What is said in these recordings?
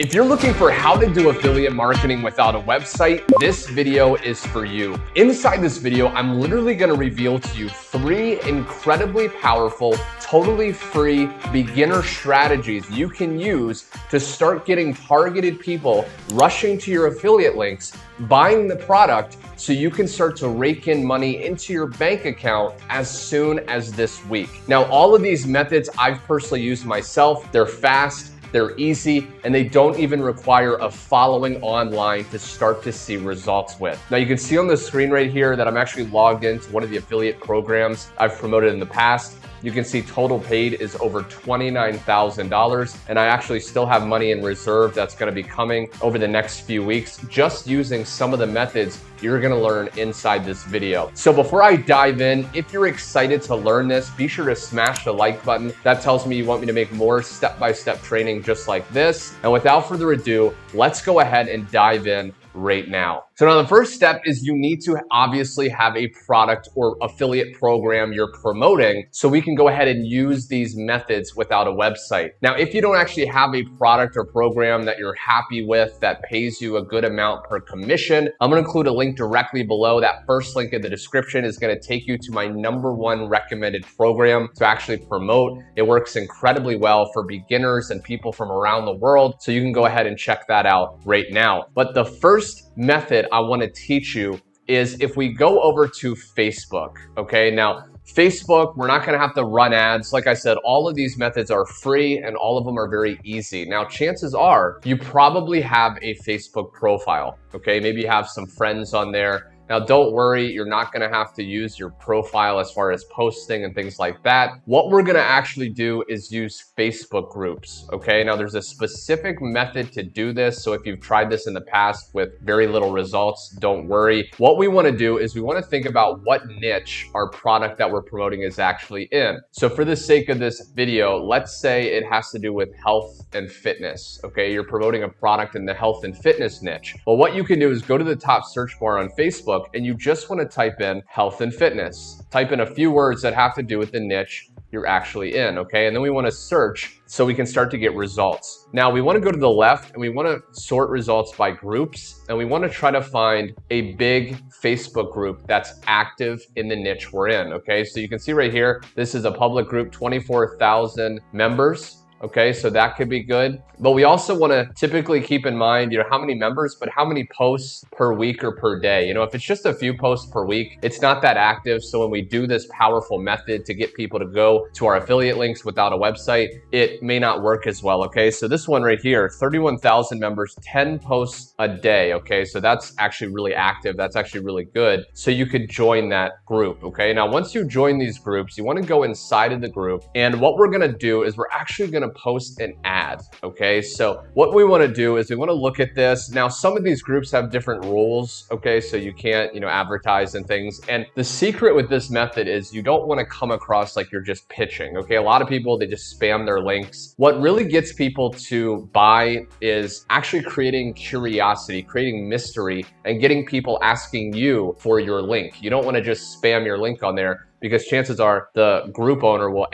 If you're looking for how to do affiliate marketing without a website, this video is for you. Inside this video, I'm literally going to reveal to you 3 incredibly powerful, totally free beginner strategies you can use to start getting targeted people rushing to your affiliate links, buying the product, so you can start to rake in money into your bank account as soon as this week. Now, all of these methods I've personally used myself. They're fast, they're easy, and they don't even require a following online to start to see results with. Now, you can see on the screen right here that I'm actually logged into one of the affiliate programs I've promoted in the past. You can see total paid is over $29,000, and I actually still have money in reserve that's going to be coming over the next few weeks just using some of the methods you're going to learn inside this video. So before I dive in, if you're excited to learn this, be sure to smash the like button. That tells me you want me to make more step-by-step training just like this. And without further ado, let's go ahead and dive in right now. So now the first step is you need to obviously have a product or affiliate program you're promoting so we can go ahead and use these methods without a website. Now, if you don't actually have a product or program that you're happy with that pays you a good amount per commission, I'm going to include a link directly below. That first link in the description is going to take you to my #1 recommended program to actually promote. It works incredibly well for beginners and people from around the world. So you can go ahead and check that out right now. But the first method I want to teach you is if we go over to Facebook, okay? Now, Facebook, we're not going to have to run ads. Like I said, all of these methods are free and all of them are very easy. Now, chances are you probably have a Facebook profile, okay? Maybe you have some friends on there. Now, don't worry, you're not going to have to use your profile as far as posting and things like that. What we're going to actually do is use Facebook groups, okay? Now, there's a specific method to do this. So if you've tried this in the past with very little results, don't worry. What we want to do is we want to think about what niche our product that we're promoting is actually in. So for the sake of this video, let's say it has to do with health and fitness, okay? You're promoting a product in the health and fitness niche. Well, what you can do is go to the top search bar on Facebook and you just want to type in health and fitness. Type in a few words that have to do with the niche you're actually in, okay? And then we want to search so we can start to get results. Now, we want to go to the left and we want to sort results by groups, and we want to try to find a big Facebook group that's active in the niche we're in, okay? So you can see right here, this is a public group, 24,000 members. Okay, so that could be good. But we also want to typically keep in mind, how many members, but how many posts per week or per day. If it's just a few posts per week, it's not that active. So when we do this powerful method to get people to go to our affiliate links without a website, it may not work as well. Okay, so this one right here, 31,000 members, 10 posts a day. Okay, so that's actually really active. That's actually really good. So you could join that group. Okay, now once you join these groups, you want to go inside of the group. And what we're going to do is we're actually going to post an ad, okay? So what we want to do is we want to look at this. Now, some of these groups have different rules, okay? So you can't, advertise and things. And the secret with this method is you don't want to come across like you're just pitching, okay? A lot of people, they just spam their links. What really gets people to buy is actually creating curiosity, creating mystery, and getting people asking you for your link. You don't want to just spam your link on there, because chances are the group owner will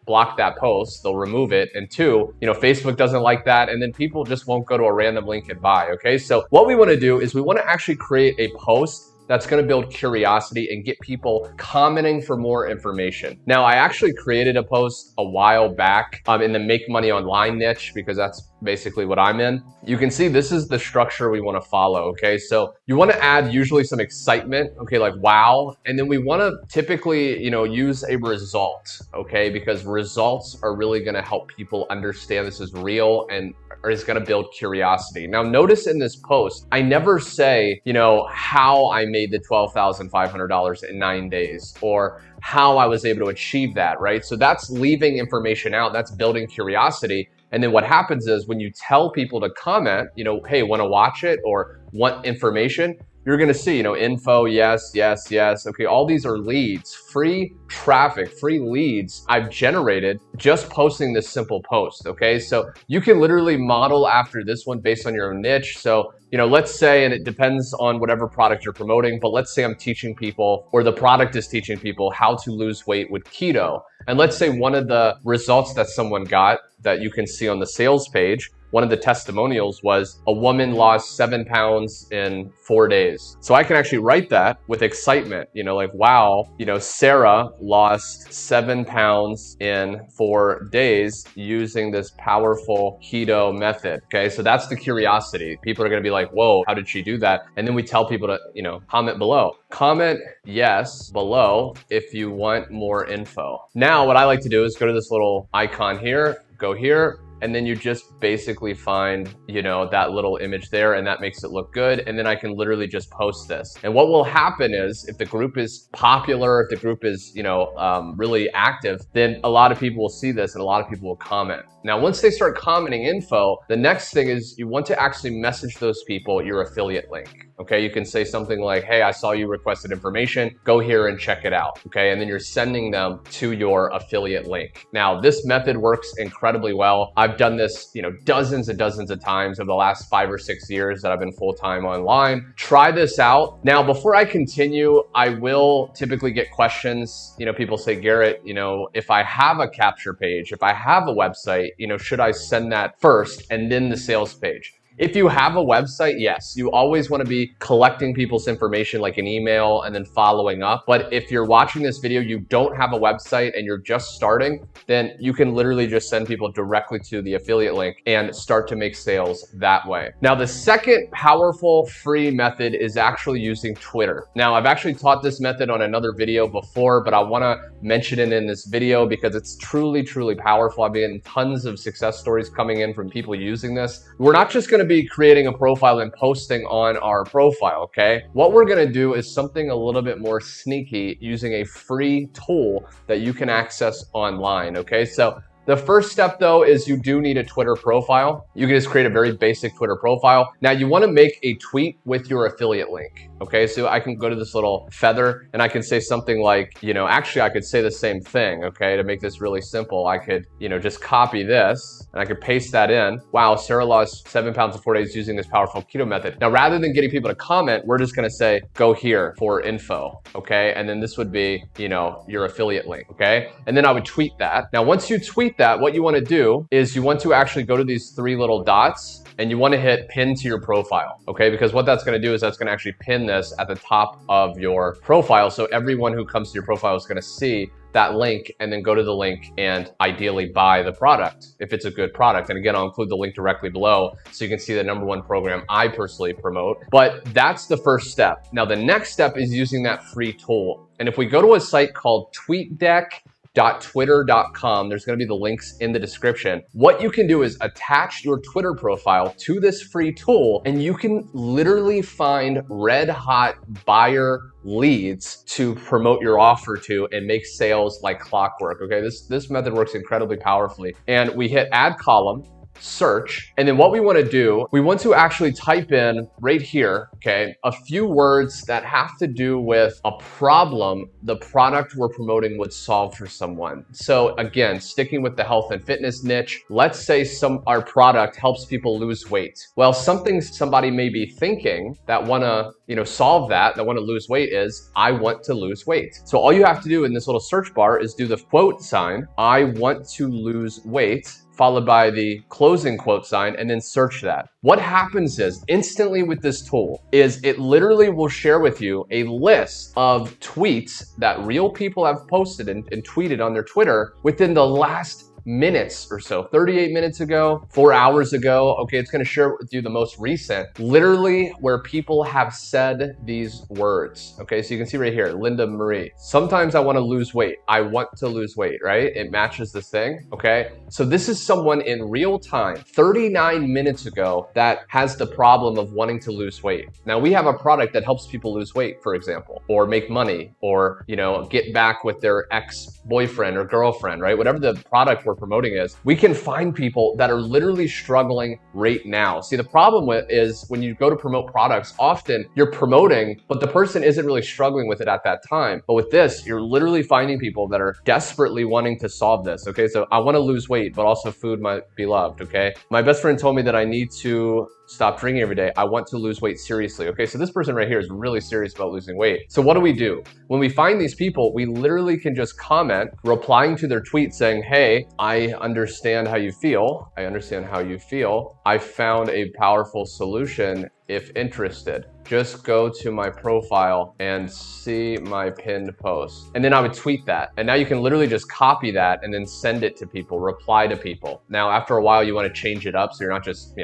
block that post, they'll remove it, and 2, Facebook doesn't like that, and then people just won't go to a random link and buy, okay? So what we want to do is we want to actually create a post that's going to build curiosity and get people commenting for more information. Now, I actually created a post a while back in the make money online niche, because that's basically what I'm in. You can see this is the structure we want to follow, okay? So you want to add usually some excitement, okay, like wow, and then we want to typically, use a result, okay? Because results are really going to help people understand this is real and is going to build curiosity. Now, notice in this post, I never say, how I made the $12,500 in 9 days, or how I was able to achieve that, right? So that's leaving information out. That's building curiosity. And then what happens is when you tell people to comment, hey, want to watch it or want information, you're going to see, info, yes, yes, yes. Okay, all these are leads, free traffic, free leads I've generated just posting this simple post, okay? So you can literally model after this one based on your own niche. So, let's say, and it depends on whatever product you're promoting, but let's say I'm teaching people, or the product is teaching people how to lose weight with keto. And let's say one of the results that someone got that you can see on the sales page one of the testimonials was a woman lost 7 pounds in 4 days. So I can actually write that with excitement, you know, like, wow, you know, Sarah lost 7 pounds in 4 days using this powerful keto method. Okay, so that's the curiosity. People are going to be like, whoa, how did she do that? And then we tell people to, you know, comment below. Comment yes below if you want more info. Now, what I like to do is go to this little icon here, go here, and then you just basically find, you know, that little image there, and that makes it look good. And then I can literally just post this. And what will happen is, if the group is popular, if the group is, you know, really active, then a lot of people will see this and a lot of people will comment. Now, once they start commenting info, the next thing is you want to actually message those people your affiliate link. Okay, you can say something like, hey, I saw you requested information, go here and check it out. Okay, and then you're sending them to your affiliate link. Now, this method works incredibly well. I've done this, you know, dozens and dozens of times over the last 5 or 6 years that I've been full-time online. Try this out. Now, before I continue, I will typically get questions. You know, people say, Garrett, you know, if I have a capture page, if I have a website, you know, should I send that first and then the sales page? If you have a website, yes, you always want to be collecting people's information like an email and then following up. But if you're watching this video, you don't have a website and you're just starting, then you can literally just send people directly to the affiliate link and start to make sales that way. Now, the second powerful free method is actually using Twitter. Now, I've actually taught this method on another video before, but I want to mention it in this video because it's truly, truly powerful. I've been getting tons of success stories coming in from people using this. We're not just going to be creating a profile and posting on our profile, okay? What we're gonna do is something a little bit more sneaky using a free tool that you can access online, okay? So the first step though is you do need a Twitter profile. You can just create a very basic Twitter profile. Now you wanna make a tweet with your affiliate link, okay? So I can go to this little feather and I can say something like, you know, actually I could say the same thing, okay? To make this really simple, I could, you know, just copy this and I could paste that in. Wow, Sarah lost 7 pounds in 4 days using this powerful keto method. Now, rather than getting people to comment, we're just gonna say, go here for info, okay? And then this would be, you know, your affiliate link, okay? And then I would tweet that. Now, once you tweet that, what you want to do is you want to actually go to these 3 little dots and you want to hit pin to your profile, okay? Because what that's going to do is that's going to actually pin this at the top of your profile. So everyone who comes to your profile is going to see that link and then go to the link and ideally buy the product if it's a good product. And again, I'll include the link directly below so you can see the #1 program I personally promote. But that's the first step. Now, the next step is using that free tool. And if we go to a site called tweetdeck.twitter.com, there's going to be the links in the description. What you can do is attach your Twitter profile to this free tool and you can literally find red hot buyer leads to promote your offer to and make sales like clockwork. Okay, this method works incredibly powerfully. And we hit add column, search, and then what we want to do, we want to actually type in right here, okay, a few words that have to do with a problem the product we're promoting would solve for someone. So again, sticking with the health and fitness niche, let's say our product helps people lose weight. Well, something somebody may be thinking that wanna, you know, solve that wanna lose weight is, I want to lose weight. So all you have to do in this little search bar is do the quote sign, I want to lose weight, followed by the closing quote sign, and then search that. What happens is instantly with this tool is it literally will share with you a list of tweets that real people have posted and tweeted on their Twitter within the last minutes or so, 38 minutes ago, 4 hours ago. Okay, it's gonna share with you the most recent, literally where people have said these words. Okay, so you can see right here, Linda Marie. Sometimes I wanna lose weight. I want to lose weight, right? It matches this thing, okay? So this is someone in real time, 39 minutes ago, that has the problem of wanting to lose weight. Now we have a product that helps people lose weight, for example, or make money, or, you know, get back with their ex-boyfriend or girlfriend, right? Whatever the product we're promoting is, we can find people that are literally struggling right now. See, the problem is when you go to promote products, often you're promoting, but the person isn't really struggling with it at that time. But with this, you're literally finding people that are desperately wanting to solve this. Okay, so I want to lose weight, but also food might be loved. Okay, my best friend told me that I need to stop drinking every day. I want to lose weight seriously. Okay, so this person right here is really serious about losing weight. So what do? When we find these people, we literally can just comment, replying to their tweet saying, hey, I understand how you feel. I understand how you feel. I found a powerful solution. If interested, just go to my profile and see my pinned post. And then I would tweet that. And now you can literally just copy that and then send it to people, reply to people. Now, after a while, you want to change it up so you're not just,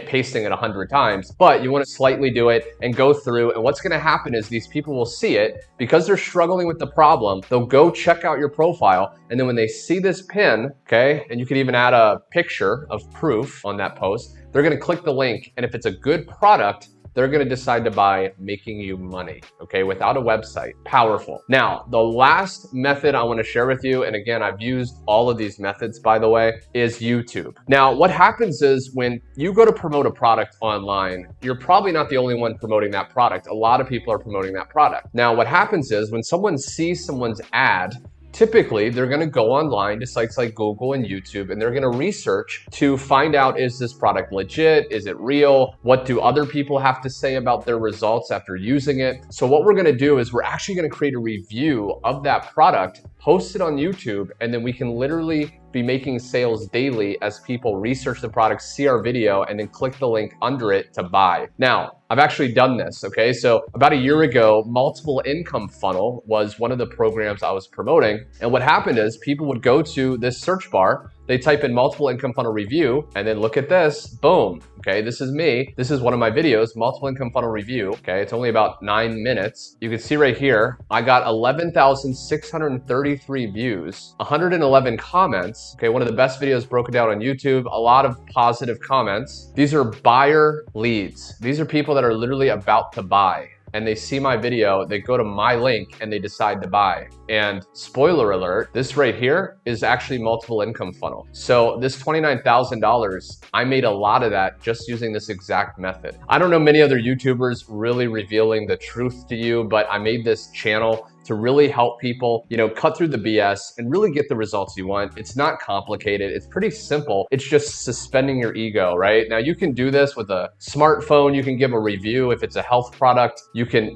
pasting it 100 times, but you want to slightly do it and go through. And what's going to happen is these people will see it because they're struggling with the problem. They'll go check out your profile. And then when they see this pin, okay, and you can even add a picture of proof on that post, they're going to click the link. And if it's a good product, they're going to decide to buy, making you money, okay, without a website. Powerful. Now, the last method I want to share with you, and again, I've used all of these methods, by the way, is YouTube. Now, what happens is when you go to promote a product online, you're probably not the only one promoting that product. A lot of people are promoting that product. Now, what happens is when someone sees someone's ad, typically, they're going to go online to sites like Google and YouTube, and they're going to research to find out, is this product legit? Is it real? What do other people have to say about their results after using it? So what we're going to do is we're actually going to create a review of that product, post it on YouTube, and then we can literally be making sales daily as people research the product, see our video, and then click the link under it to buy. Now, I've actually done this, okay? So about a year ago, Multiple Income Funnel was one of the programs I was promoting. And what happened is people would go to this search bar, they type in Multiple Income Funnel Review, and then look at this, boom, okay? This is me. This is one of my videos, Multiple Income Funnel Review, okay? It's only about 9 minutes. You can see right here, I got 11,633 views, 111 comments, okay? One of the best videos broken down on YouTube, a lot of positive comments. These are buyer leads. These are people that are literally about to buy. And they see my video, they go to my link and they decide to buy. And spoiler alert, this right here is actually Multiple Income Funnel. So this $29,000, I made a lot of that just using this exact method. I don't know many other YouTubers really revealing the truth to you, but I made this channel to really help people, cut through the BS and really get the results you want. It's not complicated. It's pretty simple. It's just suspending your ego, right? Now you can do this with a smartphone. You can give a review. If it's a health product, you can,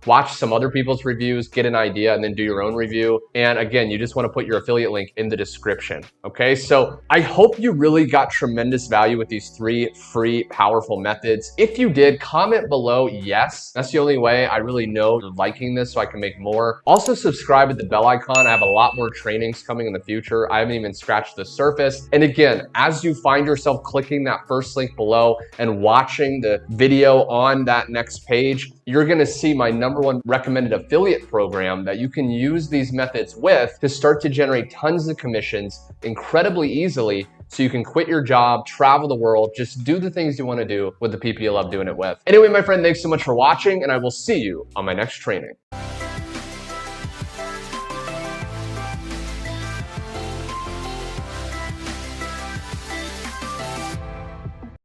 watch some other people's reviews, get an idea, and then do your own review. And again, you just want to put your affiliate link in the description. Okay. So I hope you really got tremendous value with these 3 free, powerful methods. If you did, comment below yes. That's the only way I really know you're liking this so I can make more. Also subscribe with the bell icon. I have a lot more trainings coming in the future. I haven't even scratched the surface. And again, as you find yourself clicking that first link below and watching the video on that next page, you're going to see my #1 recommended affiliate program that you can use these methods with to start to generate tons of commissions incredibly easily, so you can quit your job, travel the world, just do the things you want to do with the people you love doing it with. Anyway, my friend, thanks so much for watching, and I will see you on my next training.